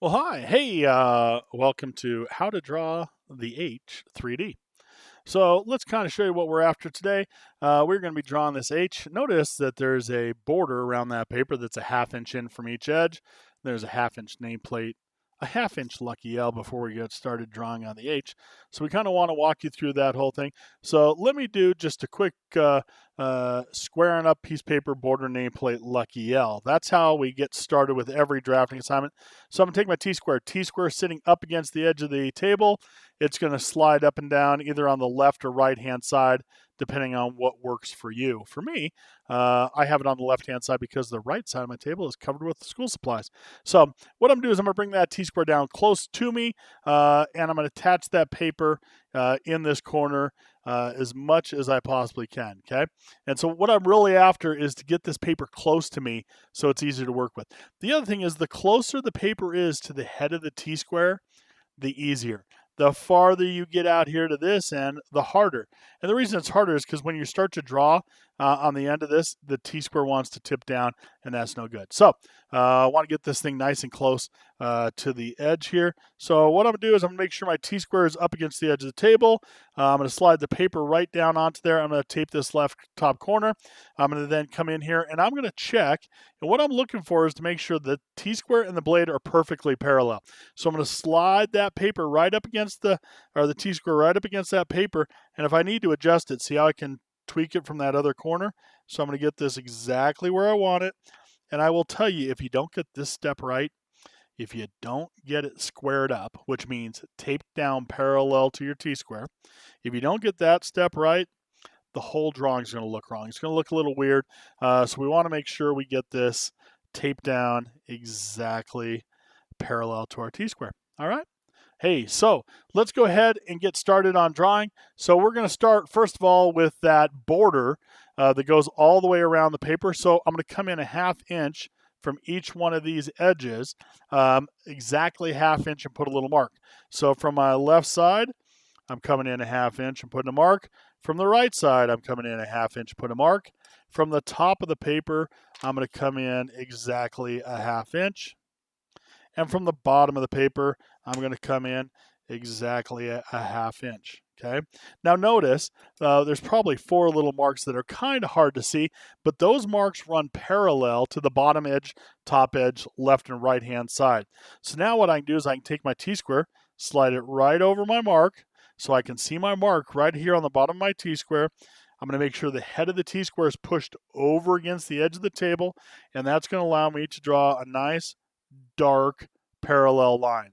Well, hi. Hey, welcome to How to Draw the H 3D. So let's kind of show you what we're after today. We're going to be drawing this H. Notice that there's a border around that paper that's a ½ inch in from each edge. There's a ½ inch nameplate, a ½ inch lucky L before we get started drawing on the H. So we kind of want to walk you through that whole thing. So let me do just a quick squaring up piece of paper border nameplate lucky L. That's how we get started with every drafting assignment. So I'm going to take my T-square. T-square sitting up against the edge of the table. It's going to slide up and down either on the left or right hand side, depending on what works for you. For me, I have it on the left hand side because the right side of my table is covered with school supplies. So what I'm going to do is I'm going to bring that T-square down close to me, and I'm going to attach that paper in this corner as much as I possibly can, okay? And so what I'm really after is to get this paper close to me so it's easier to work with. The other thing is the closer the paper is to the head of the T-square, the easier. The farther you get out here to this end, the harder. And the reason it's harder is because when you start to draw on the end of this, the T-square wants to tip down, and that's no good. So I want to get this thing nice and close to the edge here. So what I'm going to do is I'm going to make sure my T-square is up against the edge of the table. I'm going to slide the paper right down onto there. I'm going to tape this left top corner. I'm going to then come in here, and I'm going to check. And what I'm looking for is to make sure the T-square and the blade are perfectly parallel. So I'm going to slide that paper right up against the T-square right up against that paper. And if I need to adjust it, see how I can tweak it from that other corner? So I'm going to get this exactly where I want it. And I will tell you, if you don't get this step right, if you don't get it squared up, which means taped down parallel to your T-square, if you don't get that step right, the whole drawing is going to look wrong. It's going to look a little weird. So we want to make sure we get this taped down exactly parallel to our T-square. All right. Hey, so let's go ahead and get started on drawing. So we're going to start, first of all, with that border that goes all the way around the paper. So I'm going to come in a ½ inch from each one of these edges, exactly ½ inch, and put a little mark. So from my left side, I'm coming in a ½ inch and putting a mark. From the right side, I'm coming in a ½ inch and put a mark. From the top of the paper, I'm going to come in exactly a ½ inch. And from the bottom of the paper, I'm going to come in exactly a ½ inch. Okay. Now notice there's probably 4 little marks that are kind of hard to see, but those marks run parallel to the bottom edge, top edge, left and right hand side. So now what I can do is I can take my T-square, slide it right over my mark, so I can see my mark right here on the bottom of my T-square. I'm going to make sure the head of the T-square is pushed over against the edge of the table, and that's going to allow me to draw a nice dark parallel line.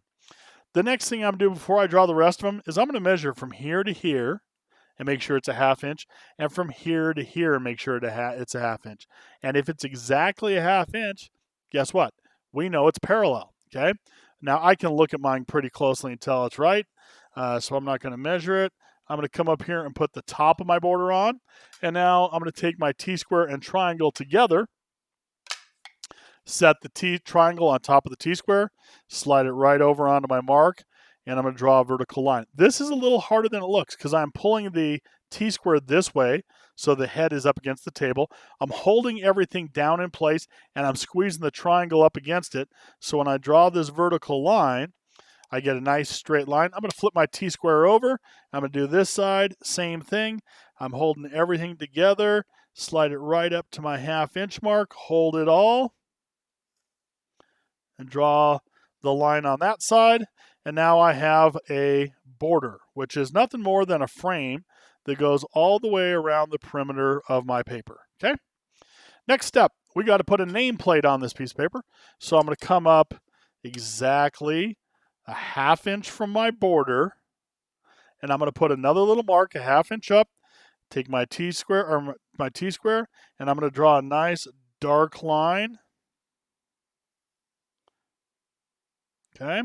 The next thing I'm going to do before I draw the rest of them is I'm going to measure from here to here and make sure it's a ½ inch, and from here to here and make sure it's a ½ inch. And if it's exactly a ½ inch, guess what? We know it's parallel, okay? Now I can look at mine pretty closely and tell it's right, so I'm not going to measure it. I'm going to come up here and put the top of my border on, and now I'm going to take my T-square and triangle together, set the T triangle on top of the T-square, slide it right over onto my mark, and I'm going to draw a vertical line. This is a little harder than it looks because I'm pulling the T-square this way, so the head is up against the table. I'm holding everything down in place, and I'm squeezing the triangle up against it. So when I draw this vertical line, I get a nice straight line. I'm going to flip my T-square over. I'm going to do this side, same thing. I'm holding everything together, slide it right up to my ½ inch mark, hold it all, and draw the line on that side. And now I have a border, which is nothing more than a frame that goes all the way around the perimeter of my paper. Okay. Next step, we got to put a nameplate on this piece of paper. So I'm going to come up exactly a ½ inch from my border, and I'm going to put another little mark a ½ inch up, take my T-square, and I'm going to draw a nice dark line. Okay.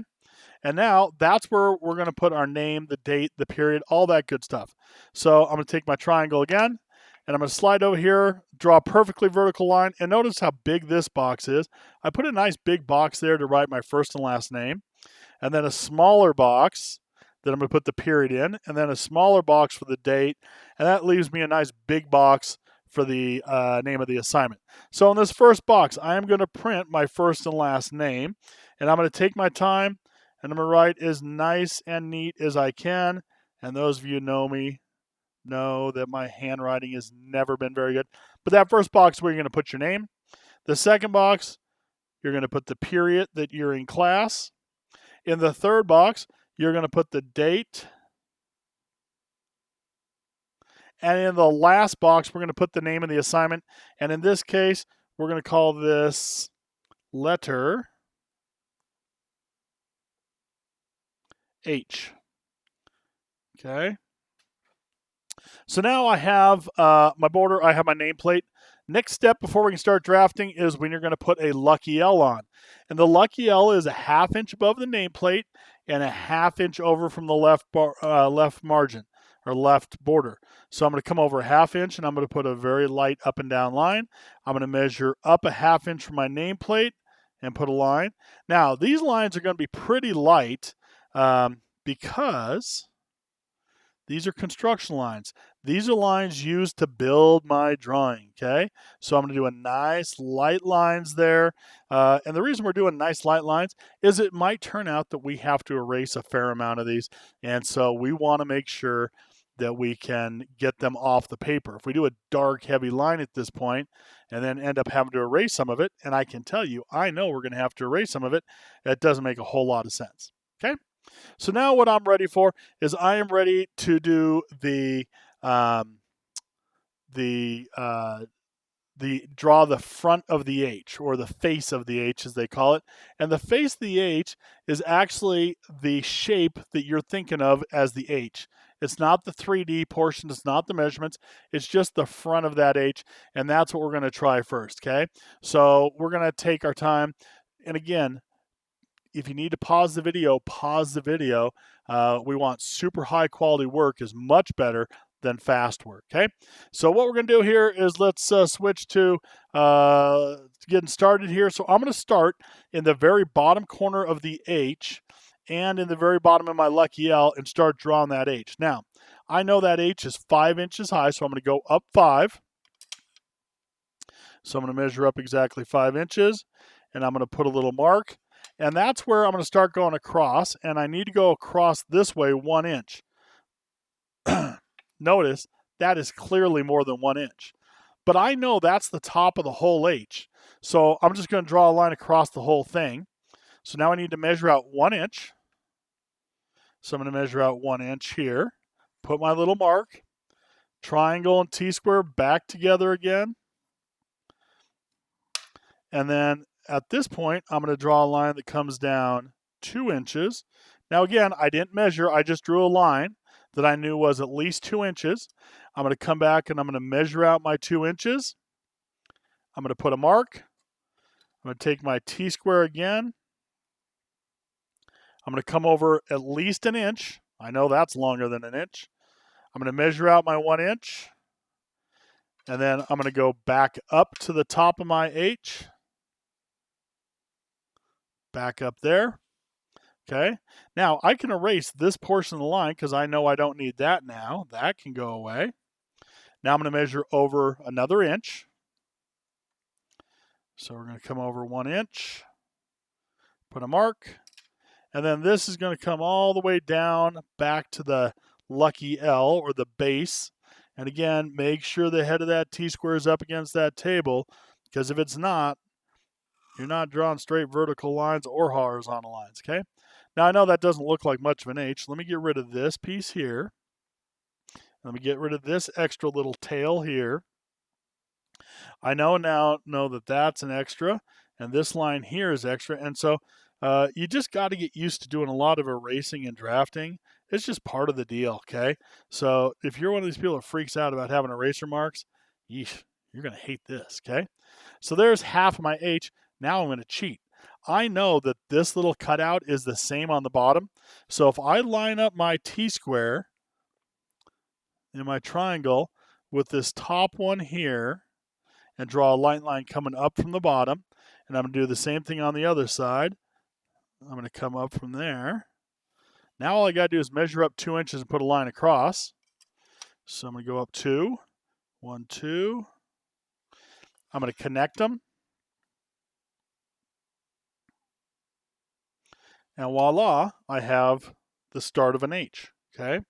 And now that's where we're going to put our name, the date, the period, all that good stuff. So I'm going to take my triangle again, and I'm going to slide over here, draw a perfectly vertical line, and notice how big this box is. I put a nice big box there to write my first and last name, and then a smaller box that I'm going to put the period in, and then a smaller box for the date, and that leaves me a nice big box for the name of the assignment. So in this first box, I am going to print my first and last name, and I'm going to take my time, and I'm going to write as nice and neat as I can. And those of you who know me know that my handwriting has never been very good. But that first box, where you're going to put your name. The second box, you're going to put the period that you're in class. In the third box, you're going to put the date. And in the last box, we're going to put the name of the assignment. And in this case, we're going to call this letter H. Okay. So now I have my border, I have my nameplate. Next step before we can start drafting is when you're going to put a lucky L on. And the lucky L is a 1/2 inch above the nameplate and a 1/2 inch over from the left margin or left border. So I'm going to come over a 1/2 inch and I'm going to put a very light up and down line. I'm going to measure up a 1/2 inch from my nameplate and put a line. Now these lines are going to be pretty light because these are construction lines. These are lines used to build my drawing, okay? So I'm going to do a nice light lines there. And the reason we're doing nice light lines is it might turn out that we have to erase a fair amount of these. And so we want to make sure that we can get them off the paper. If we do a dark, heavy line at this point and then end up having to erase some of it, and I can tell you, I know we're going to have to erase some of it, that doesn't make a whole lot of sense, okay? So now what I'm ready for is I am ready to do the draw the front of the H, or the face of the H as they call it. And the face of the H is actually the shape that you're thinking of as the H. It's not the 3D portion, it's not the measurements, it's just the front of that H, and that's what we're going to try first, okay? So we're going to take our time, and again, if you need to pause the video, pause the video. We want super high quality work is much better than fast work, okay? So what we're going to do here is let's switch to getting started here. So I'm going to start in the very bottom corner of the H and in the very bottom of my lucky L and start drawing that H. Now, I know that H is 5 inches high, so I'm going to go up 5. So I'm going to measure up exactly 5 inches, and I'm going to put a little mark. And that's where I'm going to start going across, and I need to go across this way 1 inch. Notice that is clearly more than 1 inch. But I know that's the top of the whole H. So I'm just going to draw a line across the whole thing. So now I need to measure out 1 inch. So I'm going to measure out 1 inch here. Put my little mark. Triangle and T-square back together again. And then at this point, I'm going to draw a line that comes down 2 inches. Now again, I didn't measure, I just drew a line that I knew was at least 2 inches. I'm going to come back and I'm going to measure out my 2 inches. I'm going to put a mark. I'm going to take my T-square again. I'm going to come over at least 1 inch. I know that's longer than 1 inch. I'm going to measure out my 1 inch. And then I'm going to go back up to the top of my H. Back up there. Okay. Now I can erase this portion of the line because I know I don't need that now. That can go away. Now I'm going to measure over another inch. So we're going to come over 1 inch, put a mark, and then this is going to come all the way down back to the lucky L, or the base. And again, make sure the head of that T-square is up against that table, because if it's not, you're not drawing straight vertical lines or horizontal lines, okay? Now, I know that doesn't look like much of an H. Let me get rid of this piece here. Let me get rid of this extra little tail here. I know that that's an extra, and this line here is extra. And so you just got to get used to doing a lot of erasing and drafting. It's just part of the deal, okay? So if you're one of these people that freaks out about having eraser marks, yeesh, you're going to hate this, okay? So there's half of my H. Now I'm going to cheat. I know that this little cutout is the same on the bottom. So if I line up my T-square in my triangle with this top one here and draw a light line coming up from the bottom, and I'm going to do the same thing on the other side. I'm going to come up from there. Now all I got to do is measure up 2 inches and put a line across. So I'm going to go up 2, 1, 2, I'm going to connect them. And voila, I have the start of an H, okay?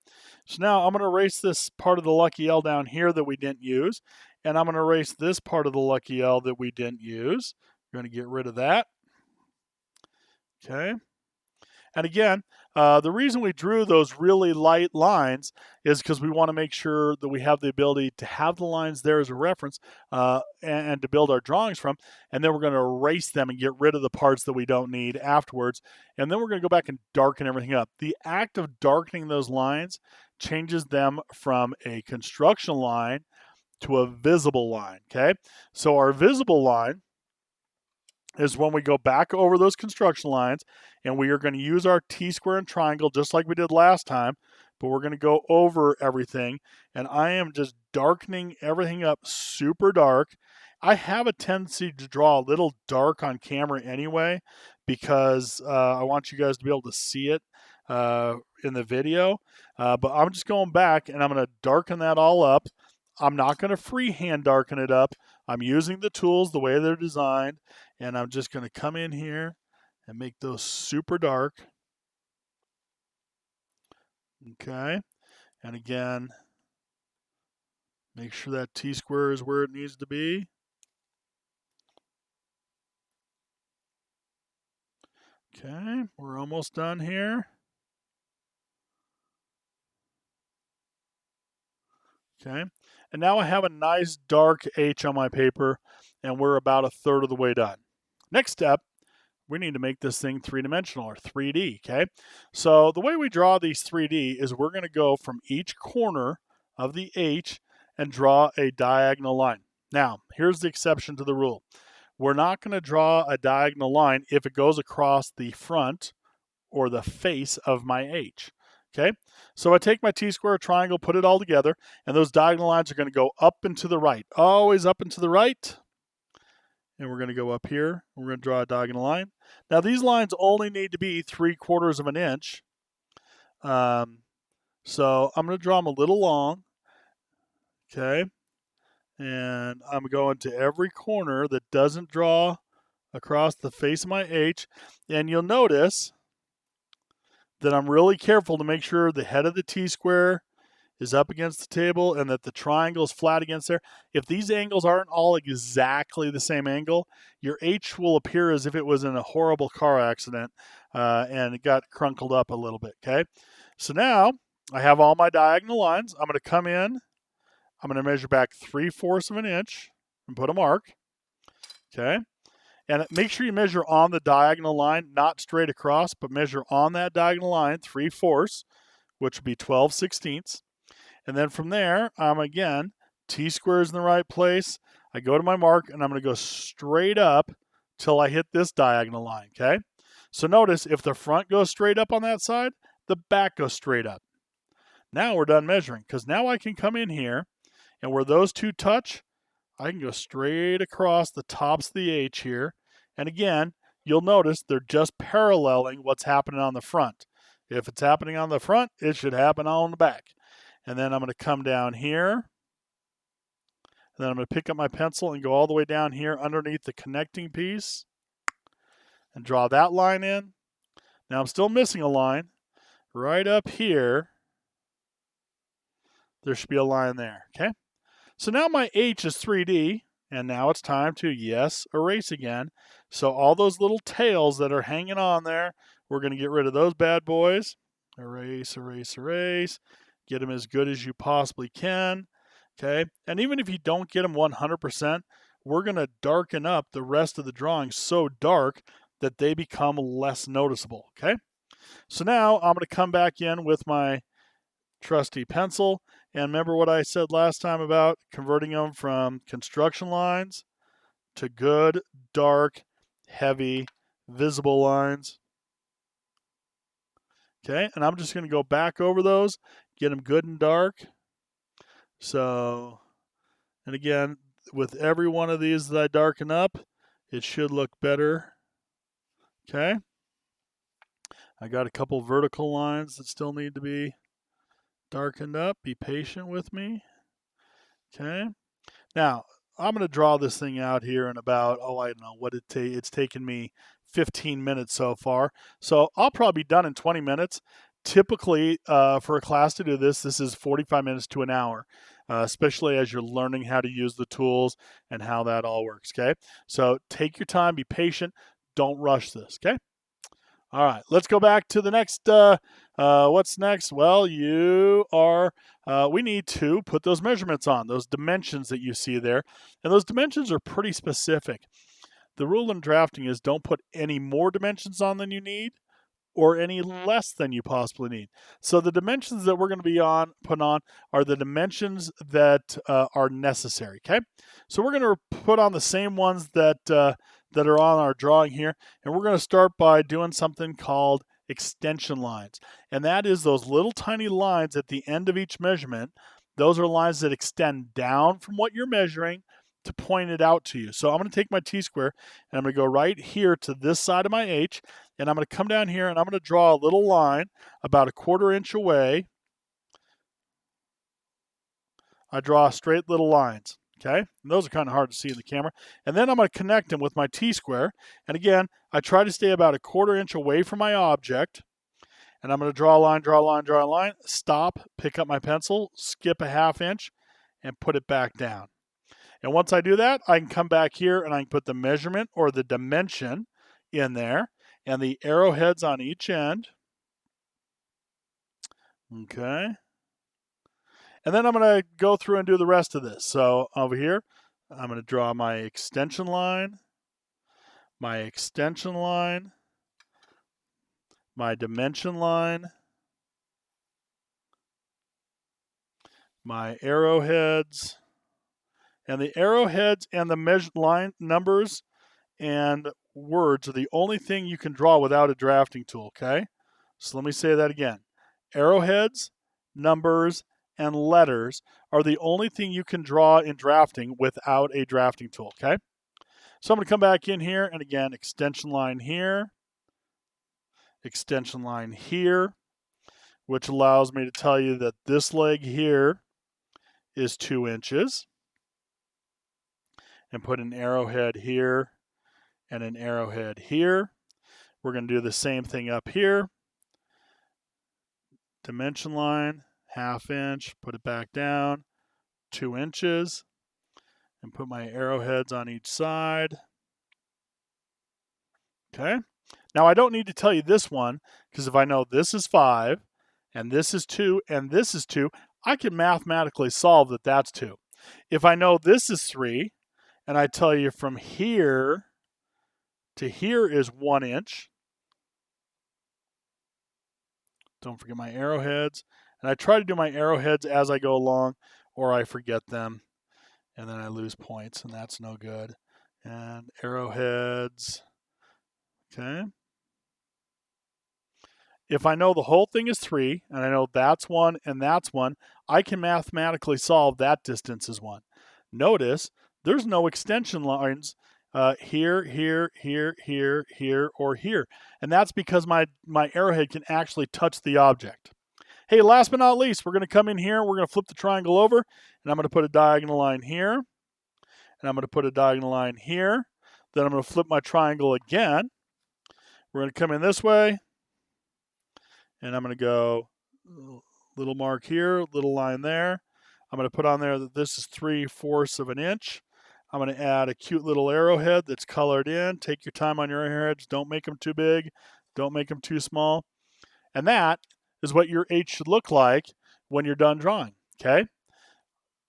So now I'm going to erase this part of the lucky L down here that we didn't use, and I'm going to erase this part of the lucky L that we didn't use. We're going to get rid of that, okay? And again, the reason we drew those really light lines is because we want to make sure that we have the ability to have the lines there as a reference and to build our drawings from. And then we're going to erase them and get rid of the parts that we don't need afterwards. And then we're going to go back and darken everything up. The act of darkening those lines changes them from a construction line to a visible line, okay? So our visible line is when we go back over those construction lines, and we are going to use our T-square and triangle just like we did last time, but we're going to go over everything, and I am just darkening everything up super dark. I have a tendency to draw a little dark on camera anyway because I want you guys to be able to see it in the video, but I'm just going back and I'm going to darken that all up. I'm not going to freehand darken it up. I'm using the tools the way they're designed, and I'm just going to come in here and make those super dark. Okay, and again, make sure that T-square is where it needs to be. Okay, we're almost done here. Okay, and now I have a nice dark H on my paper, and we're about a third of the way done. Next step, we need to make this thing three-dimensional or 3D, okay? So the way we draw these 3D is we're going to go from each corner of the H and draw a diagonal line. Now, here's the exception to the rule. We're not going to draw a diagonal line if it goes across the front or the face of my H. Okay, so I take my T-square triangle, put it all together, and those diagonal lines are going to go up and to the right, always up and to the right. And we're going to go up here. We're going to draw a diagonal line. Now these lines only need to be 3/4 of an inch. So I'm going to draw them a little long. Okay, and I'm going to every corner that doesn't draw across the face of my H, and you'll notice that I'm really careful to make sure the head of the T-square is up against the table and that the triangle is flat against there. If these angles aren't all exactly the same angle, your H will appear as if it was in a horrible car accident and it got crunkled up a little bit, okay? So now I have all my diagonal lines. I'm going to come in. I'm going to measure back 3/4 of an inch and put a mark, okay? And make sure you measure on the diagonal line, not straight across, but measure on that diagonal line 3/4, which would be 12/16. And then from there, I'm again, T-square is in the right place. I go to my mark, and I'm going to go straight up till I hit this diagonal line, okay? So notice, if the front goes straight up on that side, the back goes straight up. Now we're done measuring, because now I can come in here, and where those two touch, I can go straight across the tops of the H here. And again, you'll notice they're just paralleling what's happening on the front. If it's happening on the front, it should happen on the back. And then I'm going to come down here. And then I'm going to pick up my pencil and go all the way down here underneath the connecting piece and draw that line in. Now I'm still missing a line. Right up here, there should be a line there, okay? So now my H is 3D, and now it's time to, yes, erase again. So all those little tails that are hanging on there, we're going to get rid of those bad boys. Erase, erase, erase. Get them as good as you possibly can, okay? And even if you don't get them 100%, we're going to darken up the rest of the drawing so dark that they become less noticeable, okay? So now I'm going to come back in with my trusty pencil. And remember what I said last time about converting them from construction lines to good, dark, heavy, visible lines. Okay, and I'm just going to go back over those, get them good and dark. So, and again, with every one of these that I darken up, it should look better. Okay, I got a couple vertical lines that still need to be darkened up. Be patient with me. Okay. Now, I'm going to draw this thing out here in about, I don't know what it's taken me 15 minutes so far. So I'll probably be done in 20 minutes. Typically, for a class to do this is 45 minutes to an hour, especially as you're learning how to use the tools and how that all works, okay? So take your time, be patient, don't rush this, okay? All right, let's go back to the next. What's next? Well, we need to put those measurements on, those dimensions that you see there. And those dimensions are pretty specific. The rule in drafting is don't put any more dimensions on than you need or any less than you possibly need. So the dimensions that we're going to be put on are the dimensions that are necessary, okay? So we're going to put on the same ones that are on our drawing here, and we're going to start by doing something called extension lines. And that is those little tiny lines at the end of each measurement. Those are lines that extend down from what you're measuring to point it out to you. So I'm going to take my T-square and I'm going to go right here to this side of my H, and I'm going to come down here and I'm going to draw a little line about 1/4 inch away. I draw straight little lines, okay? And those are kind of hard to see in the camera. And then I'm going to connect them with my T-square. And again, I try to stay about 1/4 inch away from my object. And I'm going to draw a line, draw a line, draw a line, stop, pick up my pencil, skip 1/2 inch, and put it back down. And once I do that, I can come back here and I can put the measurement or the dimension in there and the arrowheads on each end. Okay. And then I'm going to go through and do the rest of this. So over here, I'm going to draw my extension line, my extension line, my dimension line, my arrowheads, and the arrowheads and the measured line numbers and words are the only thing you can draw without a drafting tool, okay? So let me say that again. Arrowheads, numbers, and letters are the only thing you can draw in drafting without a drafting tool, okay? So I'm going to come back in here, and again, extension line here, which allows me to tell you that this leg here is 2 inches, and put an arrowhead here and an arrowhead here. We're going to do the same thing up here. Dimension line, 1/2 inch, put it back down, 2 inches, and put my arrowheads on each side. Okay. Now I don't need to tell you this one, because if I know this is 5, and this is 2, and this is 2, I can mathematically solve that that's 2. If I know this is 3, and I tell you from here to here is 1 inch, don't forget my arrowheads. And I try to do my arrowheads as I go along, or I forget them, and then I lose points, and that's no good. And arrowheads, okay. If I know the whole thing is 3, and I know that's 1 and that's 1, I can mathematically solve that distance as 1. Notice there's no extension lines here, here, here, here, here, or here. And that's because my arrowhead can actually touch the object. Hey, last but not least, we're going to come in here. We're going to flip the triangle over, and I'm going to put a diagonal line here. And I'm going to put a diagonal line here. Then I'm going to flip my triangle again. We're going to come in this way. And I'm going to go little mark here, little line there. I'm going to put on there that this is 3/4 of an inch. I'm going to add a cute little arrowhead that's colored in. Take your time on your arrowheads. Don't make them too big. Don't make them too small. And that is what your H should look like when you're done drawing, okay?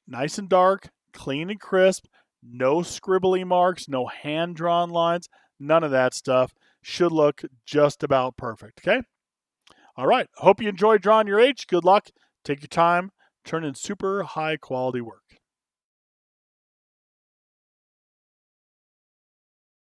Nice and dark, clean and crisp, no scribbly marks, no hand-drawn lines, none of that stuff. Should look just about perfect, okay? All right, hope you enjoyed drawing your H. Good luck. Take your time. Turn in super high quality work.